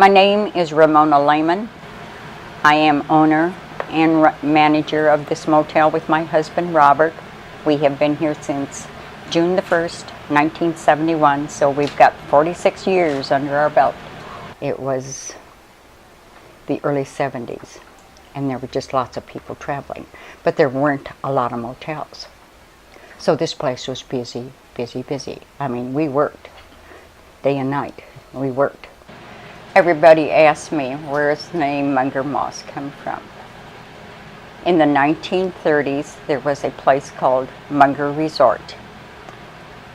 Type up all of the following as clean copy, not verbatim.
My name is Ramona Lehman. I am owner and manager of this motel with my husband Robert. We have been here since June the 1st, 1971, so we've got 46 years under our belt. It was the early 70s, and there were just lots of people traveling, but there weren't a lot of motels. So this place was busy, busy, busy. I mean, we worked day and night. We worked. Everybody asked me, where's the name Munger Moss come from? In the 1930s, there was a place called Munger Resort.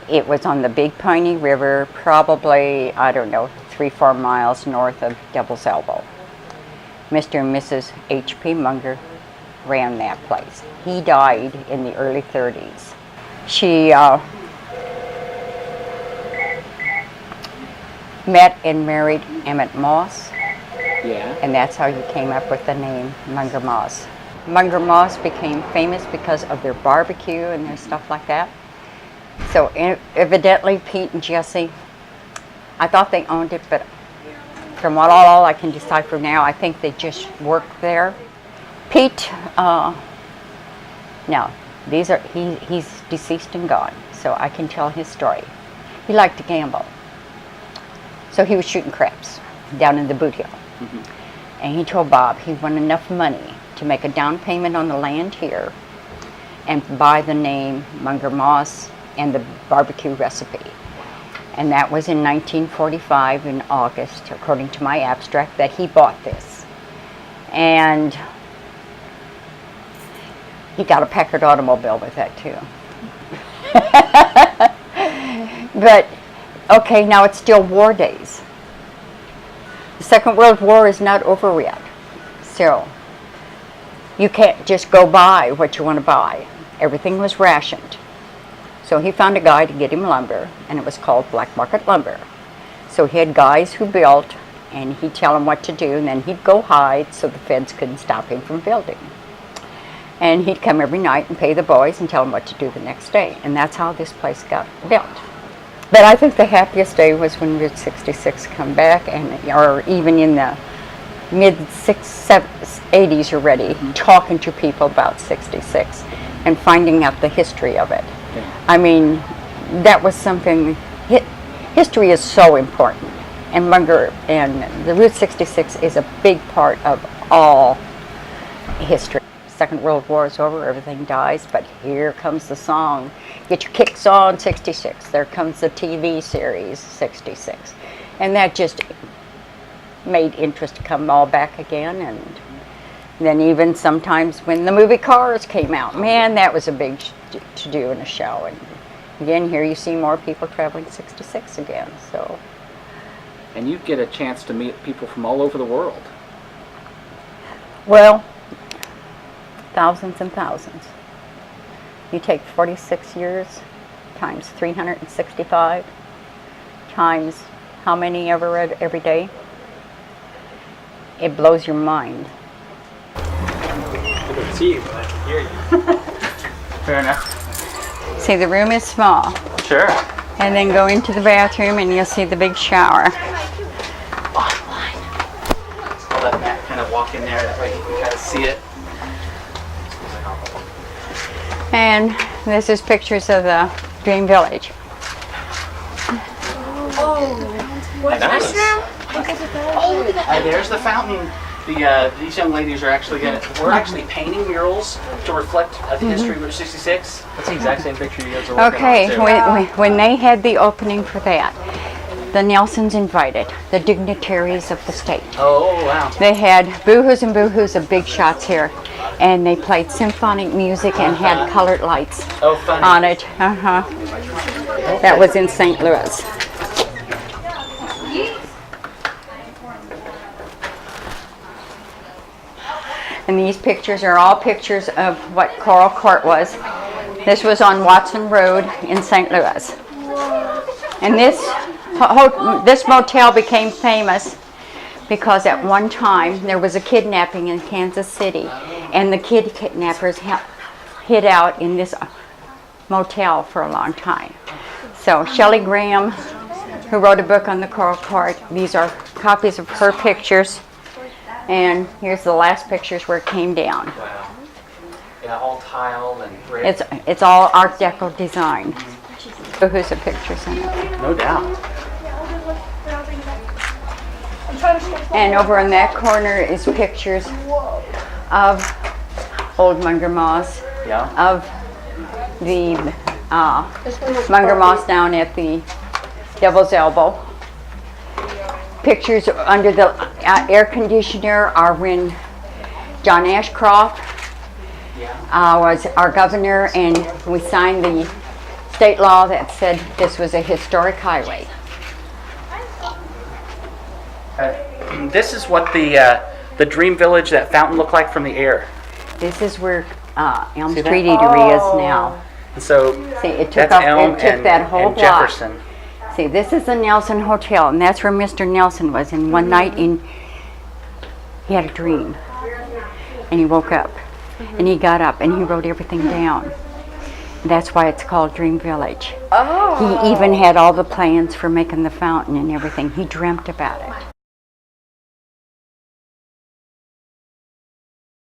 It was on the Big Piney River, probably, I don't know, 3-4 miles north of Devil's Elbow. Mr. and Mrs. H.P. Munger ran that place. He died in the early 30s. She met and married Emmett Moss, and that's how you came up with the name Munger Moss. Munger Moss became famous because of their barbecue and their stuff like that. So evidently Pete and Jesse, I thought they owned it, but from what all I can decipher now, I think they just worked there. Pete, no, he's deceased and gone, so I can tell his story. He liked to gamble. So he was shooting craps down in the boot hill. And he told Bob he wanted enough money to make a down payment on the land here and buy the name Munger Moss and the barbecue recipe. And that was in 1945 in August, according to my abstract, that he bought this. And he got a Packard automobile with that too. But okay, now it's still war days. The Second World War is not over yet. So you can't just go buy what you want to buy. Everything was rationed. So he found a guy to get him lumber, and it was called black market lumber. So he had guys who built, and he'd tell them what to do, and then he'd go hide so the feds couldn't stop him from building. And he'd come every night and pay the boys and tell them what to do the next day. And that's how this place got built. But I think the happiest day was when Route 66 come back, or even in the mid-80s already, talking to people about 66 and finding out the history of it. I mean, that was something, history is so important. And Munger and the Route 66 is a big part of all history. Second World War is over, everything dies, but here comes the song. Get your kicks on, 66. There comes the TV series, 66. And that just made interest come all back again. And then even sometimes when the movie Cars came out, man, that was a big to-do in a show. And again, here you see more people traveling 66 again. So. And you get a chance to meet people from all over the world. Well, thousands and thousands. You take 46 years times 365 times how many ever read every day? It blows your mind. I don't see you, but I can hear you. Fair enough. See, the room is small. Sure. And then go into the bathroom and you'll see the big shower. I'll let Matt kind of walk in there, that way he can kind of see it. And this is pictures of the Dream Village. What's Nice. this? Look at the bed. There's the fountain. These young ladies are actually we're actually painting murals to reflect the history of Route 66. That's the exact same picture you guys are working Okay, on, too. when they had the opening for that, the Nelsons invited the dignitaries of the state. Oh, wow. They had Boo-Hoos and Boo-Hoos of big shots here, and they played symphonic music and had colored lights on it. That was in St. Louis. And these pictures are all pictures of what Coral Court was. This was on Watson Road in St. Louis. And this motel became famous because at one time there was a kidnapping in Kansas City, and the kidnappers hid out in this motel for a long time. So Shelley Graham, who wrote a book on the Coral Court, these are copies of her pictures. And here's the last pictures where it came down. Wow. Yeah, all tile and brick. It's all Art Deco design. So who's the pictures in it? No doubt. And over in that corner is pictures of old Munger Moss, Yeah. of the Munger Moss down at the Devil's Elbow. Pictures under the air conditioner are when John Ashcroft was our governor, and we signed the state law that said this was a historic highway. This is what the Dream Village, that fountain, looked like from the air. This is where Elm See that? Street Eatery is now. And so See, it took that's up, Elm it took that whole and block. Jefferson. See, this is the Nelson Hotel, and that's where Mr. Nelson was. And one night, he had a dream, and he woke up, and he got up, and he wrote everything down. That's why it's called Dream Village. He even had all the plans for making the fountain and everything. He dreamt about it.